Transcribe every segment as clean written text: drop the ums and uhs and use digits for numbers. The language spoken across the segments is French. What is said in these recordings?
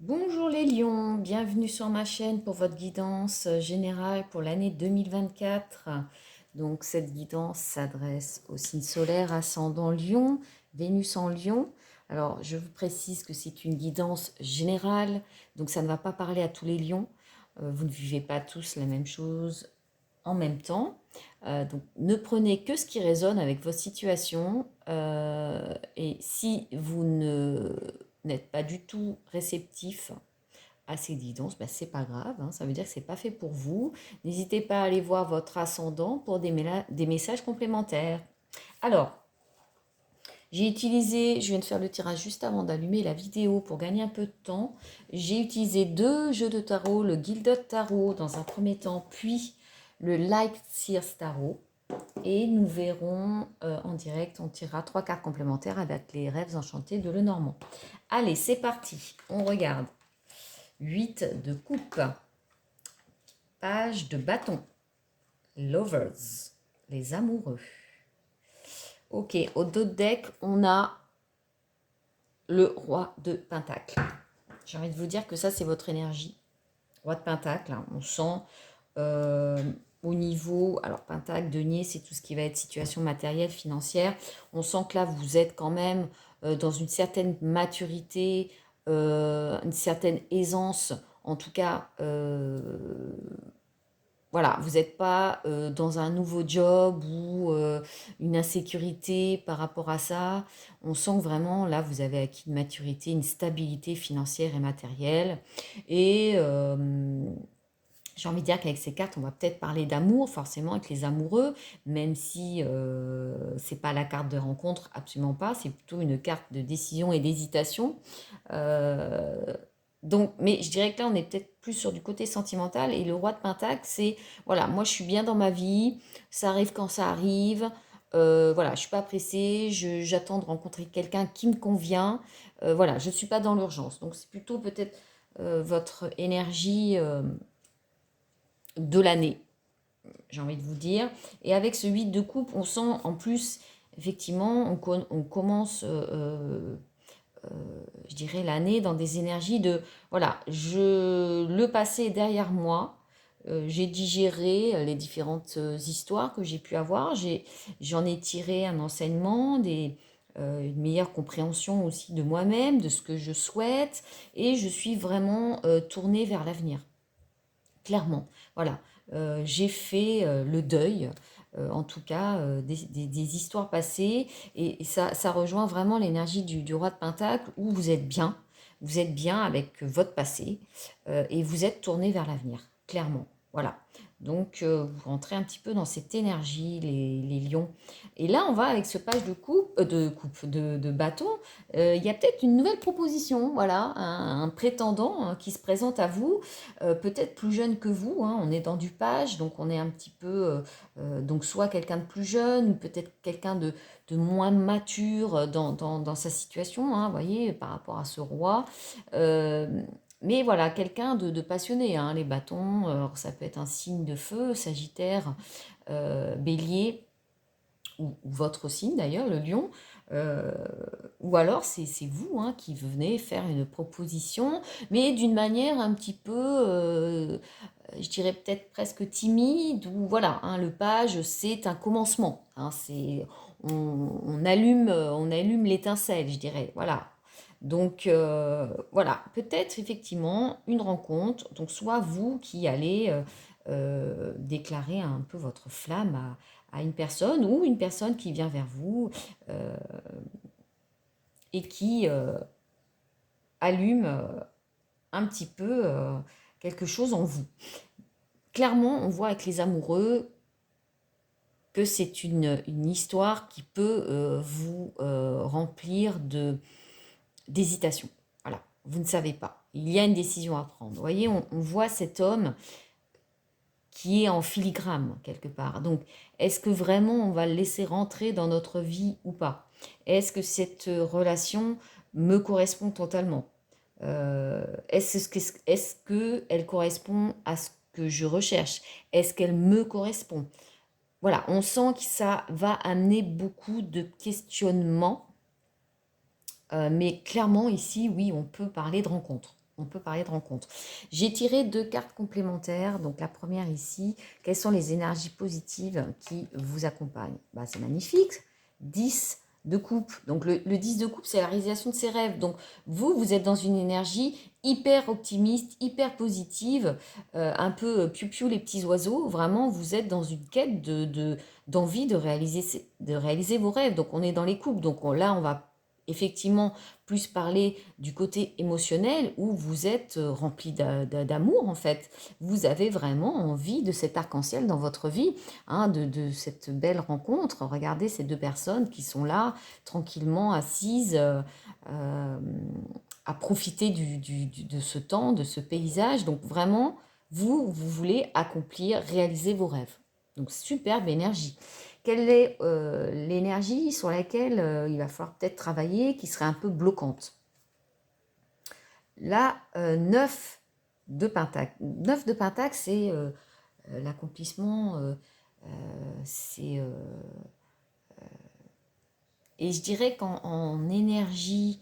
Bonjour les lions, bienvenue sur ma chaîne pour votre guidance générale pour l'année 2024. Donc cette guidance s'adresse au signe solaire ascendant Lion, Vénus en Lion. Alors je vous précise que c'est une guidance générale, donc ça ne va pas parler à tous les lions. Vous ne vivez pas tous la même chose en même temps. Donc ne prenez que ce qui résonne avec votre situation. Et si vous n'êtes pas du tout réceptif à ces guidances, ben, c'est pas grave, hein, ça veut dire que c'est pas fait pour vous. N'hésitez pas à aller voir votre ascendant pour des messages complémentaires. Alors, je viens de faire le tirage juste avant d'allumer la vidéo pour gagner un peu de temps. J'ai utilisé deux jeux de tarot, le Gilded Tarot dans un premier temps, puis le Light Sears Tarot. Et nous verrons en direct, on tirera trois cartes complémentaires avec les rêves enchantés de Lenormand. Allez, c'est parti, on regarde. 8 de coupe, page de bâton, lovers, les amoureux. Ok, au dos de deck, on a le roi de pentacle. J'ai envie de vous dire que ça, c'est votre énergie. Roi de pentacle, hein, on sent au niveau, alors pentacle, denier, c'est tout ce qui va être situation matérielle, financière. On sent que là, vous êtes quand même dans une certaine maturité, une certaine aisance, en tout cas, voilà, vous n'êtes pas dans un nouveau job ou une insécurité par rapport à ça. On sent que vraiment, là, vous avez acquis une maturité, une stabilité financière et matérielle. Et j'ai envie de dire qu'avec ces cartes, on va peut-être parler d'amour, forcément, avec les amoureux, même si c'est pas la carte de rencontre, absolument pas. C'est plutôt une carte de décision et d'hésitation. Euh, donc, mais je dirais que là, on est peut-être plus sur du côté sentimental. Et le roi de Pentacle, c'est, voilà, moi, je suis bien dans ma vie, ça arrive quand ça arrive. Voilà, je suis pas pressée, j'attends de rencontrer quelqu'un qui me convient. Voilà, je ne suis pas dans l'urgence. Donc, c'est plutôt peut-être votre énergie de l'année, j'ai envie de vous dire. Et avec ce 8 de coupe, on sent en plus, effectivement, on commence je dirais, l'année dans des énergies de, voilà, le passé est derrière moi, j'ai digéré les différentes histoires que j'ai pu avoir, j'en ai tiré un enseignement, une meilleure compréhension aussi de moi-même, de ce que je souhaite, et je suis vraiment tournée vers l'avenir, clairement. Voilà, j'ai fait le deuil, en tout cas, des histoires passées, et ça rejoint vraiment l'énergie du roi de Pentacle, où vous êtes bien avec votre passé, et vous êtes tourné vers l'avenir, clairement. Voilà. Donc, vous rentrez un petit peu dans cette énergie, les lions. Et là, on va avec ce page de bâton. Il y a peut-être une nouvelle proposition, voilà, un prétendant hein, qui se présente à vous, peut-être plus jeune que vous, hein, on est dans du page, donc on est un petit peu, donc soit quelqu'un de plus jeune, ou peut-être quelqu'un de moins mature dans sa situation, hein, vous voyez, par rapport à ce roi. Euh, mais voilà, quelqu'un de passionné, hein, les bâtons, alors ça peut être un signe de feu, Sagittaire, Bélier, ou votre signe d'ailleurs, le lion, euh, ou alors c'est vous hein, qui venez faire une proposition, mais d'une manière un petit peu, je dirais peut-être presque timide, ou voilà, hein, le page c'est un commencement, hein, on allume l'étincelle, je dirais, voilà. Donc voilà, peut-être effectivement une rencontre, donc soit vous qui allez déclarer un peu votre flamme à une personne, ou une personne qui vient vers vous euh, et qui allume un petit peu quelque chose en vous. Clairement, on voit avec les amoureux que c'est une histoire qui peut vous remplir d'hésitation. Voilà, vous ne savez pas. Il y a une décision à prendre. Vous voyez, on voit cet homme qui est en filigrane quelque part. Donc, est-ce que vraiment on va le laisser rentrer dans notre vie ou pas? Est-ce que cette relation me correspond totalement? Est-ce que elle correspond à ce que je recherche? Est-ce qu'elle me correspond? Voilà, on sent que ça va amener beaucoup de questionnements, mais clairement ici, oui, on peut parler de rencontre. On peut parler de rencontre. J'ai tiré 2 cartes complémentaires. Donc la première ici, quelles sont les énergies positives qui vous accompagnent? Bah, c'est magnifique. 10 de coupe. Donc le 10 de coupe, c'est la réalisation de ses rêves. Donc vous êtes dans une énergie hyper optimiste, hyper positive, un peu piou-piou les petits oiseaux. Vraiment, vous êtes dans une quête d'envie de réaliser vos rêves. Donc on est dans les coupes. Donc là, on va effectivement plus parler du côté émotionnel où vous êtes rempli d'amour en fait. Vous avez vraiment envie de cet arc-en-ciel dans votre vie, hein, de cette belle rencontre. Regardez ces deux personnes qui sont là, tranquillement assises, euh, à profiter de ce temps, de ce paysage. Donc vraiment, vous voulez accomplir, réaliser vos rêves. Donc superbe énergie. Quelle est l'énergie sur laquelle il va falloir peut-être travailler, qui serait un peu bloquante? Là, 9 de Pentacle. 9 de Pentacle, c'est l'accomplissement, c'est... et je dirais qu'en énergie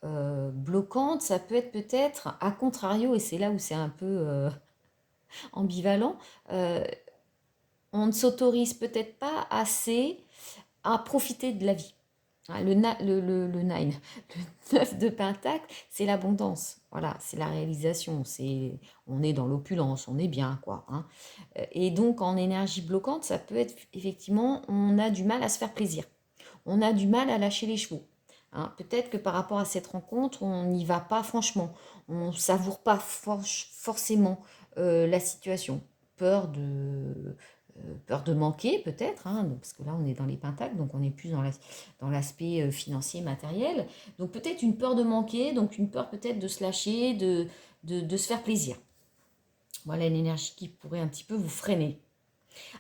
bloquante, ça peut être peut-être, à contrario, et c'est là où c'est un peu ambivalent, on ne s'autorise peut-être pas assez à profiter de la vie. Le 9, le 9 de Pentacle, c'est l'abondance. Voilà, c'est la réalisation. On est dans l'opulence, on est bien, quoi. Hein. Et donc, en énergie bloquante, ça peut être effectivement, on a du mal à se faire plaisir. On a du mal à lâcher les chevaux. Hein. Peut-être que par rapport à cette rencontre, on n'y va pas franchement. On ne savoure pas forcément la situation. Peur de, peur de manquer peut-être, hein, parce que là on est dans les pentacles, donc on est plus dans l'aspect financier, matériel. Donc peut-être une peur de manquer, donc une peur peut-être de se lâcher, de se faire plaisir. Voilà une énergie qui pourrait un petit peu vous freiner.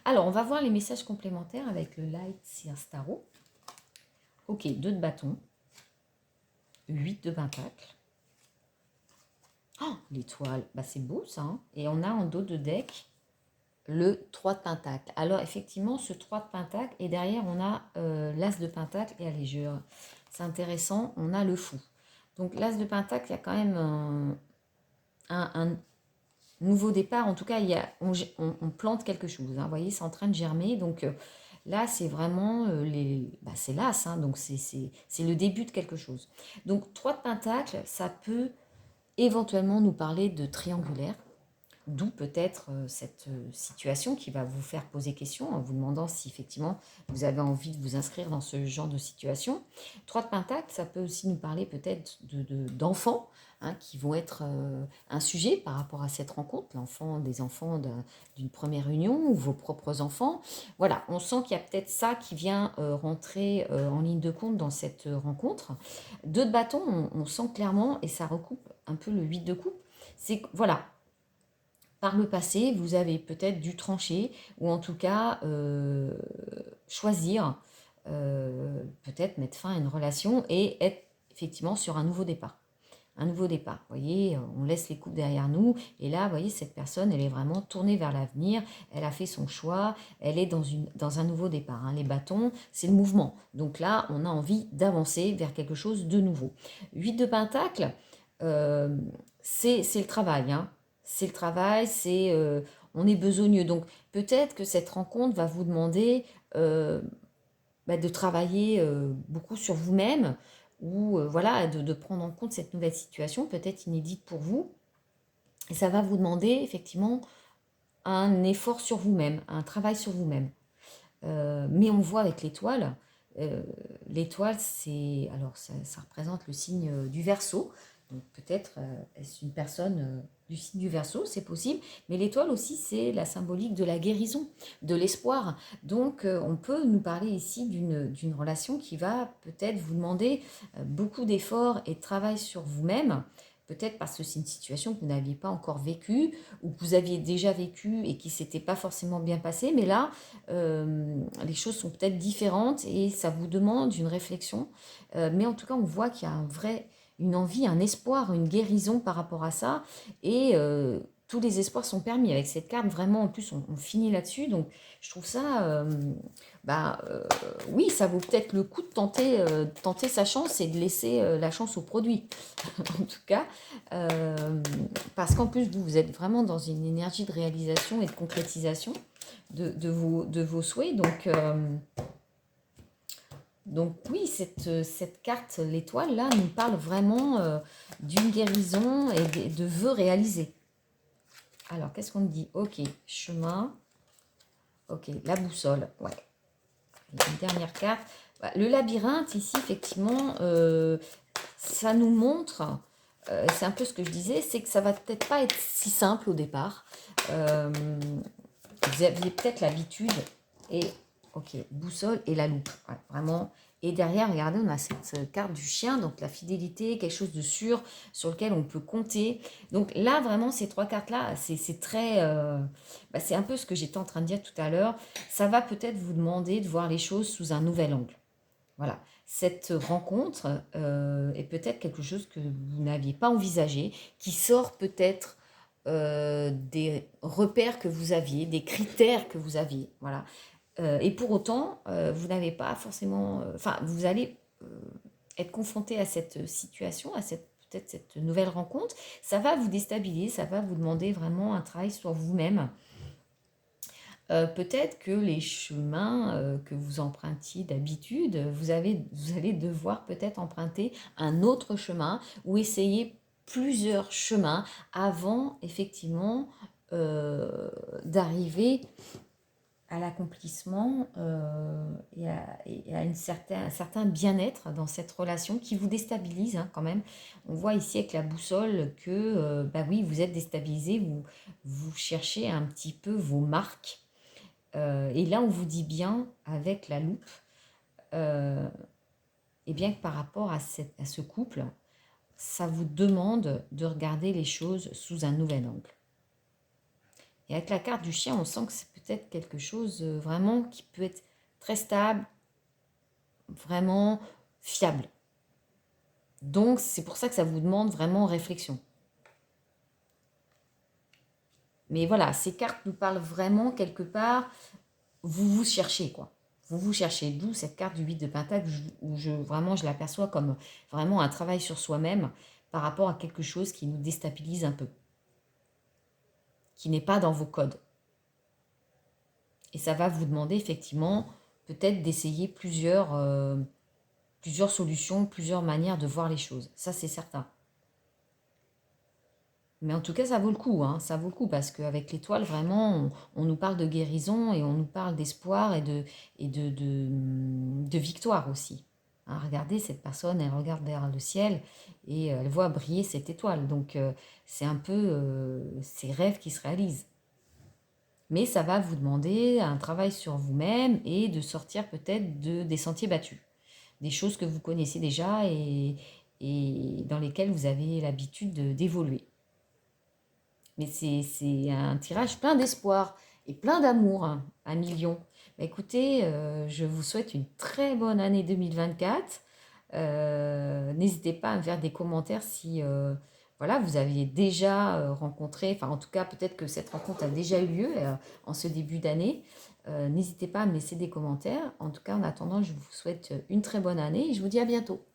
Alors on va voir les messages complémentaires avec le Light Seer Tarot. Ok, 2 de bâton, 8 de pentacle. Oh, l'étoile, bah, c'est beau ça. Hein. Et on a en dos de deck le 3 de pentacle. Alors effectivement, ce 3 de pentacle, et derrière on a l'as de pentacle, et allez, c'est intéressant, on a le fou. Donc l'as de pentacle, il y a quand même un nouveau départ, en tout cas, on plante quelque chose, hein, vous voyez, c'est en train de germer, donc là c'est vraiment, c'est l'as, hein, donc c'est le début de quelque chose. Donc 3 de pentacle, ça peut éventuellement nous parler de triangulaire. D'où peut-être cette situation qui va vous faire poser question en vous demandant si effectivement vous avez envie de vous inscrire dans ce genre de situation. 3 de Pentacle, ça peut aussi nous parler peut-être d'enfants hein, qui vont être un sujet par rapport à cette rencontre, des enfants d'une première union ou vos propres enfants. Voilà, on sent qu'il y a peut-être ça qui vient rentrer en ligne de compte dans cette rencontre. 2 de bâton, on sent clairement, et ça recoupe un peu le 8 de coupe, c'est que voilà, par le passé, vous avez peut-être dû trancher ou en tout cas choisir, peut-être mettre fin à une relation et être effectivement sur un nouveau départ. Un nouveau départ. Vous voyez, on laisse les coupes derrière nous et là, vous voyez, cette personne, elle est vraiment tournée vers l'avenir, elle a fait son choix, elle est dans un nouveau départ. Hein. Les bâtons, c'est le mouvement. Donc là, on a envie d'avancer vers quelque chose de nouveau. 8 de Pentacle, c'est le travail. Hein. C'est le travail, on est besogneux. Donc peut-être que cette rencontre va vous demander de travailler beaucoup sur vous-même ou voilà, de prendre en compte cette nouvelle situation, peut-être inédite pour vous. Et ça va vous demander effectivement un effort sur vous-même, un travail sur vous-même. Mais on voit avec l'étoile, l'étoile, ça représente le signe du Verseau. Donc peut-être est-ce une personne du signe du Verseau, c'est possible. Mais l'étoile aussi, c'est la symbolique de la guérison, de l'espoir. Donc on peut nous parler ici d'une relation qui va peut-être vous demander beaucoup d'efforts et de travail sur vous-même. Peut-être parce que c'est une situation que vous n'aviez pas encore vécue ou que vous aviez déjà vécue et qui ne s'était pas forcément bien passée. Mais là, les choses sont peut-être différentes et ça vous demande une réflexion. Mais en tout cas, on voit qu'il y a une envie, un espoir, une guérison par rapport à ça. Et tous les espoirs sont permis avec cette carte. Vraiment, en plus, on finit là-dessus. Donc, je trouve ça, oui, ça vaut peut-être le coup de tenter sa chance et de laisser la chance au produit. En tout cas, parce qu'en plus, vous êtes vraiment dans une énergie de réalisation et de concrétisation de vos souhaits. Donc oui, cette carte, l'étoile, là, nous parle vraiment d'une guérison et de vœux réalisés. Alors, qu'est-ce qu'on dit? Ok, chemin. Ok, la boussole. Ouais, une dernière carte. Le labyrinthe, ici, effectivement, ça nous montre, c'est un peu ce que je disais, c'est que ça va peut-être pas être si simple au départ. Vous aviez peut-être l'habitude, et ok, boussole et la loupe, ouais, vraiment. Et derrière, regardez, on a cette carte du chien, donc la fidélité, quelque chose de sûr sur lequel on peut compter. Donc là, vraiment, ces trois cartes-là, c'est très... c'est un peu ce que j'étais en train de dire tout à l'heure. Ça va peut-être vous demander de voir les choses sous un nouvel angle. Voilà, cette rencontre est peut-être quelque chose que vous n'aviez pas envisagé, qui sort peut-être des repères que vous aviez, des critères que vous aviez. Voilà. Et pour autant, vous n'avez pas forcément... Enfin, vous allez être confronté à cette situation, à peut-être cette nouvelle rencontre. Ça va vous déstabiliser, ça va vous demander vraiment un travail sur vous-même. Peut-être que les chemins que vous empruntiez d'habitude, vous allez devoir peut-être emprunter un autre chemin ou essayer plusieurs chemins avant effectivement d'arriver à l'accomplissement et à un certain bien-être dans cette relation qui vous déstabilise quand même. On voit ici avec la boussole que oui, vous êtes déstabilisé, vous cherchez un petit peu vos marques. Et là, on vous dit bien, avec la loupe, et bien que par rapport à ce couple, ça vous demande de regarder les choses sous un nouvel angle. Et avec la carte du chien, on sent que c'est peut-être quelque chose vraiment qui peut être très stable, vraiment fiable. Donc, c'est pour ça que ça vous demande vraiment réflexion. Mais voilà, ces cartes nous parlent vraiment quelque part, vous cherchez quoi. Vous cherchez, d'où cette carte du 8 de Pentacle où vraiment je l'aperçois comme vraiment un travail sur soi-même par rapport à quelque chose qui nous déstabilise un peu, qui n'est pas dans vos codes. Et ça va vous demander effectivement peut-être d'essayer plusieurs solutions, plusieurs manières de voir les choses. Ça, c'est certain. Mais en tout cas, ça vaut le coup, ça vaut le coup parce qu'avec l'étoile, vraiment, on nous parle de guérison et on nous parle d'espoir et de victoire aussi. Regardez, cette personne, elle regarde vers le ciel et elle voit briller cette étoile. Donc, c'est un peu ses rêves qui se réalisent. Mais ça va vous demander un travail sur vous-même et de sortir peut-être des sentiers battus. Des choses que vous connaissez déjà et dans lesquelles vous avez l'habitude d'évoluer. Mais c'est un tirage plein d'espoir et plein d'amour, 1 million. Écoutez, je vous souhaite une très bonne année 2024. N'hésitez pas à me faire des commentaires si voilà, vous aviez déjà rencontré, enfin en tout cas peut-être que cette rencontre a déjà eu lieu en ce début d'année. N'hésitez pas à me laisser des commentaires. En tout cas, en attendant, je vous souhaite une très bonne année et je vous dis à bientôt.